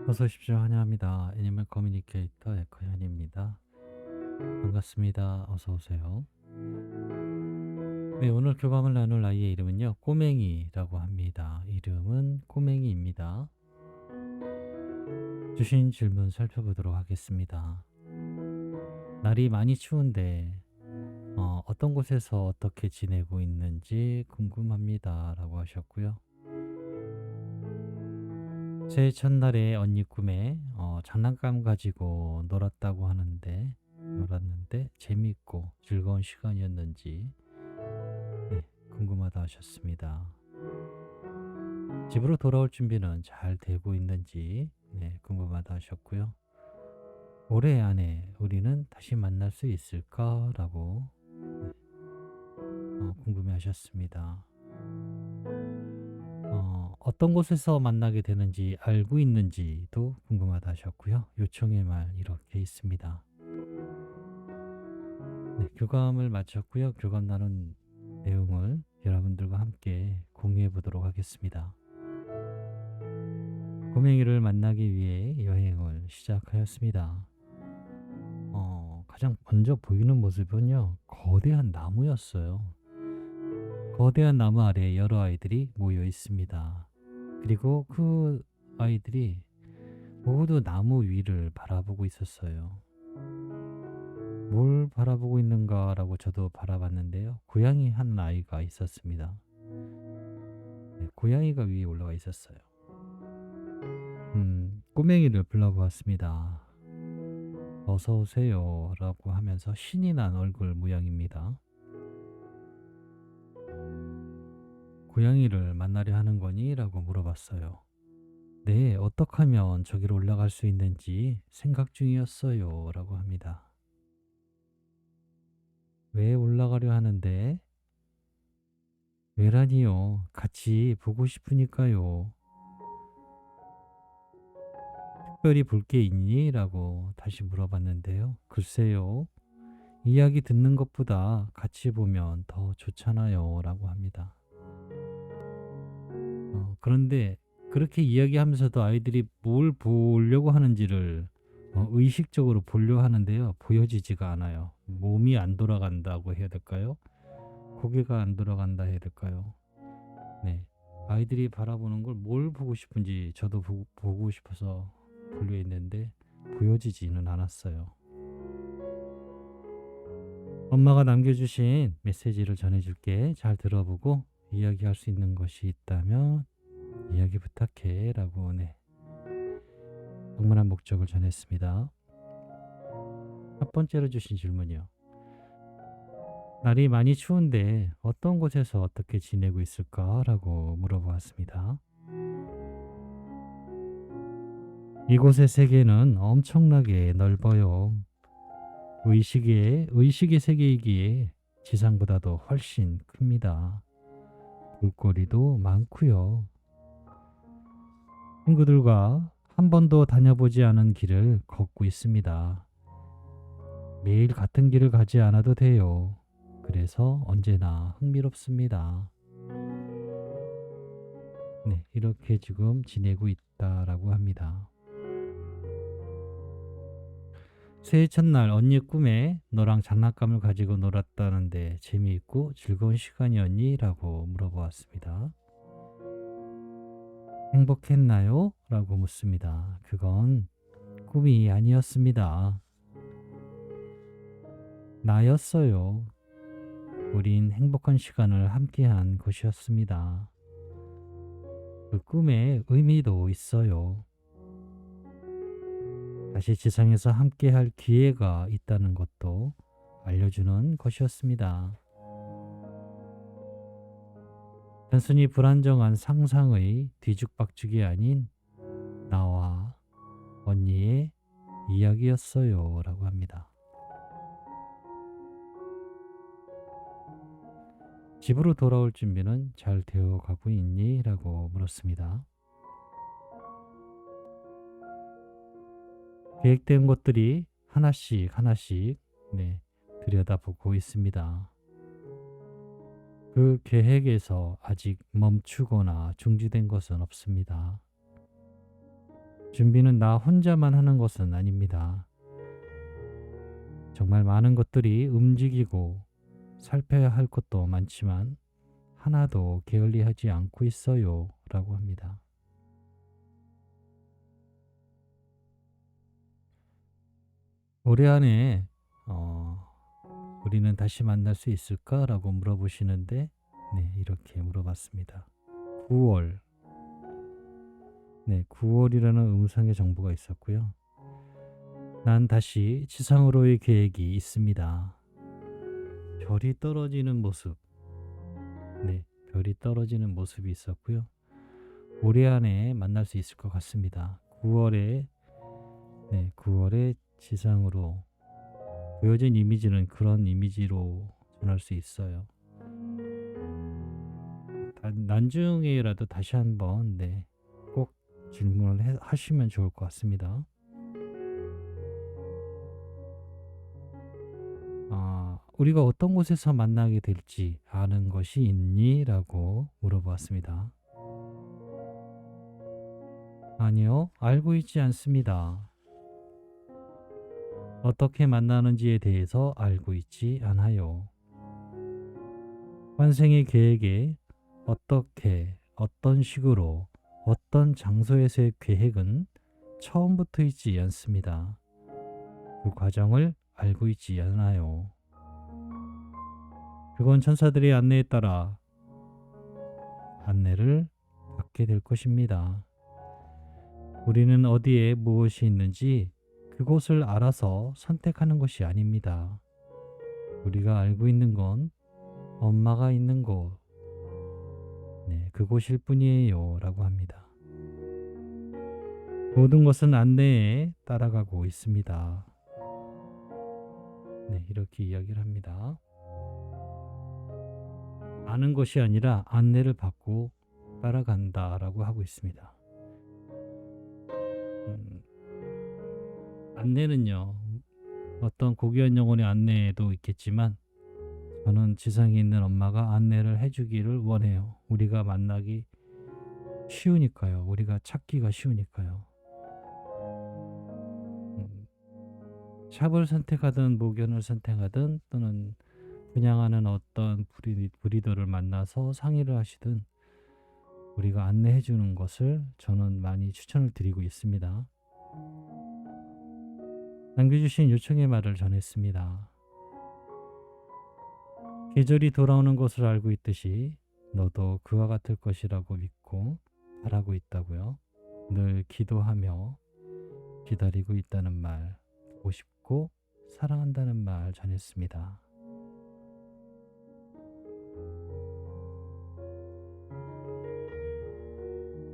어서 오십시오. 환영합니다. 애니멀 커뮤니케이터 에커현입니다. 반갑습니다. 어서 오세요. 네, 오늘 교감을 나눌 아이의 이름은요, 꼬맹이라고 합니다. 이름은 꼬맹이입니다. 주신 질문 살펴보도록 하겠습니다. 날이 많이 추운데 어떤 곳에서 어떻게 지내고 있는지 궁금합니다. 라고 하셨고요. 새해 첫날에 언니 꿈에 장난감 가지고 놀았는데 재미있고 즐거운 시간이었는지 궁금하다 하셨습니다. 집으로 돌아올 준비는 잘 되고 있는지 궁금하다 하셨고요. 올해 안에 우리는 다시 만날 수 있을까라고 궁금해 하셨습니다. 어떤 곳에서 만나게 되는지 알고 있는지도 궁금하다 하셨고요. 요청의 말 이렇게 있습니다. 교감을 마쳤고요. 교감 나눈 내용을 여러분들과 함께 공유해 보도록 하겠습니다. 꼬맹이를 만나기 위해 여행을 시작하였습니다. 가장 먼저 보이는 모습은요, 거대한 나무였어요. 거대한 나무 아래에 여러 아이들이 모여 있습니다. 그리고 그 아이들이 모두 나무 위를 바라보고 있었어요. 뭘 바라보고 있는가라고 저도 바라봤는데요. 고양이 한 아이가 있었습니다. 고양이가 위에 올라가 있었어요. 꼬맹이를 불러보았습니다. 어서 오세요 라고 하면서 신이 난 얼굴 모양입니다. 고양이를 만나려 하는 거니? 라고 물어봤어요. 네, 어떻게 하면 저기로 올라갈 수 있는지 생각 중이었어요 라고 합니다. 왜 올라가려 하는데? 왜라니요? 같이 보고 싶으니까요. 특별히 볼 게 있니? 라고 다시 물어봤는데요. 글쎄요. 이야기 듣는 것보다 같이 보면 더 좋잖아요 라고 합니다. 그런데 그렇게 이야기하면서도 아이들이 뭘 보려고 하는지를 의식적으로 보려 하는데요. 보여지지가 않아요. 몸이 안 돌아간다고 해야 될까요? 고개가 안 돌아간다 해야 될까요? 네. 아이들이 바라보는 걸 뭘 보고 싶은지 저도 보고 싶어서 보려 했는데 보여지지는 않았어요. 엄마가 남겨주신 메시지를 전해줄게. 잘 들어보고 이야기할 수 있는 것이 있다면 이야기 부탁해 라고 방문한 목적을 전했습니다. 첫 번째로 주신 질문이요. 날이 많이 추운데 어떤 곳에서 어떻게 지내고 있을까? 라고 물어보았습니다. 이곳의 세계는 엄청나게 넓어요. 의식의 세계이기에 지상보다도 훨씬 큽니다. 볼거리도 많고요. 친구들과 한 번도 다녀보지 않은 길을 걷고 있습니다. 매일 같은 길을 가지 않아도 돼요. 그래서 언제나 흥미롭습니다. 네, 이렇게 지금 지내고 있다라고 합니다. 새해 첫날 언니 꿈에 너랑 장난감을 가지고 놀았다는데 재미있고 즐거운 시간이었니? 라고 물어보았습니다. 행복했나요? 라고 묻습니다. 그건 꿈이 아니었습니다. 나였어요. 우린 행복한 시간을 함께한 것이었습니다. 그 꿈에 의미도 있어요. 다시 지상에서 함께할 기회가 있다는 것도 알려주는 것이었습니다. 단순히 불안정한 상상의 뒤죽박죽이 아닌 나와 언니의 이야기였어요 라고 합니다. 집으로 돌아올 준비는 잘 되어 가고 있니? 라고 물었습니다. 계획된 것들이 하나씩 들여다보고 있습니다. 그 계획에서 아직 멈추거나 중지된 것은 없습니다. 준비는 나 혼자만 하는 것은 아닙니다. 정말 많은 것들이 움직이고 살펴야 할 것도 많지만 하나도 게을리하지 않고 있어요. 라고 합니다. 올해 안에 우리는 다시 만날 수 있을까? 라고 물어보시는데 네, 이렇게 물어봤습니다. 9월. 네, 9월이라는 음성의 정보가 있었고요. 난 다시 지상으로의 계획이 있습니다. 별이 떨어지는 모습. 네, 별이 떨어지는 모습이 있었고요. 올해 안에 만날 수 있을 것 같습니다. 9월에 지상으로 보여진 이미지는 그런 이미지로 전할 수 있어요. 나중에라도 다시 한번 꼭 질문을 하시면 좋을 것 같습니다. 우리가 어떤 곳에서 만나게 될지 아는 것이 있니? 라고 물어보았습니다. 아니요, 알고 있지 않습니다. 어떻게 만나는지에 대해서 알고 있지 않아요. 환생의 계획에 어떻게, 어떤 식으로, 어떤 장소에서의 계획은 처음부터 있지 않습니다. 그 과정을 알고 있지 않아요. 그건 천사들의 안내에 따라 안내를 받게 될 것입니다. 우리는 어디에 무엇이 있는지 그곳을 알아서 선택하는 것이 아닙니다. 우리가 알고 있는 건 엄마가 있는 곳, 그곳일 뿐이에요. 라고 합니다. 모든 것은 안내에 따라가고 있습니다. 이렇게 이야기를 합니다. 아는 것이 아니라 안내를 받고 따라간다라고 하고 있습니다. 안내는요, 어떤 고귀한 영혼의 안내도 있겠지만 저는 지상에 있는 엄마가 안내를 해주기를 원해요. 우리가 만나기 쉬우니까요. 우리가 찾기가 쉬우니까요. 샵을 선택하든 목연을 선택하든 또는 분양하는 어떤 브리더를 만나서 상의를 하시든 우리가 안내해 주는 것을 저는 많이 추천을 드리고 있습니다. 남겨주신 요청의 말을 전했습니다. 계절이 돌아오는 것을 알고 있듯이 너도 그와 같을 것이라고 믿고 바라고 있다고요. 늘 기도하며 기다리고 있다는 말, 보고 싶고 사랑한다는 말 전했습니다.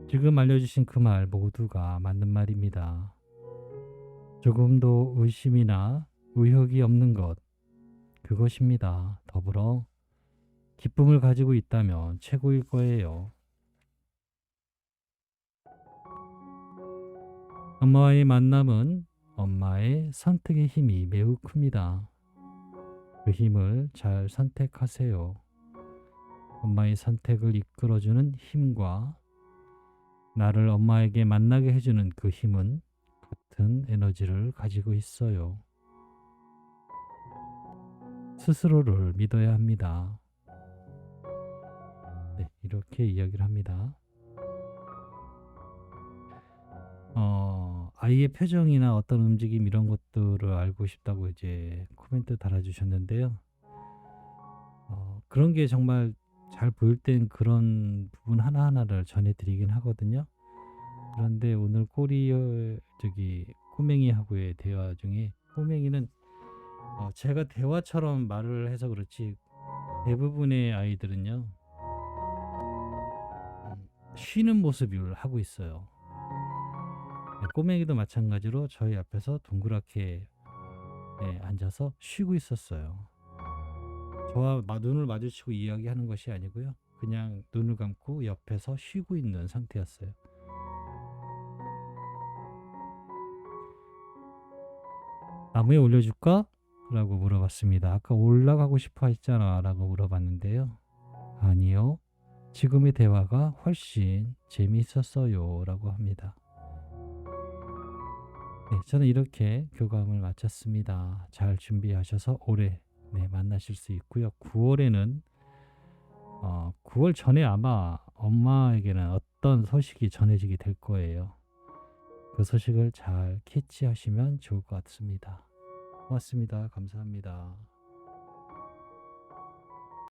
지금 알려주신 그 말 모두가 맞는 말입니다. 조금도 의심이나 의혹이 없는 것, 그것입니다. 더불어 기쁨을 가지고 있다면 최고일 거예요. 엄마와의 만남은 엄마의 선택의 힘이 매우 큽니다. 그 힘을 잘 선택하세요. 엄마의 선택을 이끌어주는 힘과 나를 엄마에게 만나게 해주는 그 힘은 같은 에너지를 가지고 있어요. 스스로를 믿어야 합니다. 이렇게 이야기를 합니다. 아이의 표정이나 어떤 움직임 이런 것들을 알고 싶다고 이제 코멘트 달아주셨는데요. 그런 게 정말 잘 보일 땐 그런 부분 하나하나를 전해드리긴 하거든요. 그런데 오늘 꼬맹이하고의 대화 중에 꼬맹이는 제가 대화처럼 말을 해서 그렇지 대부분의 아이들은요 쉬는 모습을 하고 있어요. 꼬맹이도 마찬가지로 저희 앞에서 동그랗게 앉아서 쉬고 있었어요. 저와 눈을 마주치고 이야기하는 것이 아니고요. 그냥 눈을 감고 옆에서 쉬고 있는 상태였어요. 나무에 올려줄까? 라고 물어봤습니다. 아까 올라가고 싶어 했잖아 라고 물어봤는데요. 아니요. 지금의 대화가 훨씬 재미있었어요 라고 합니다. 네, 저는 이렇게 교감을 마쳤습니다. 잘 준비하셔서 올해 네, 만나실 수 있고요. 9월에는 9월 전에 아마 엄마에게는 어떤 소식이 전해지게 될 거예요. 그 소식을 잘 캐치하시면 좋을 것 같습니다. 고맙습니다. 감사합니다.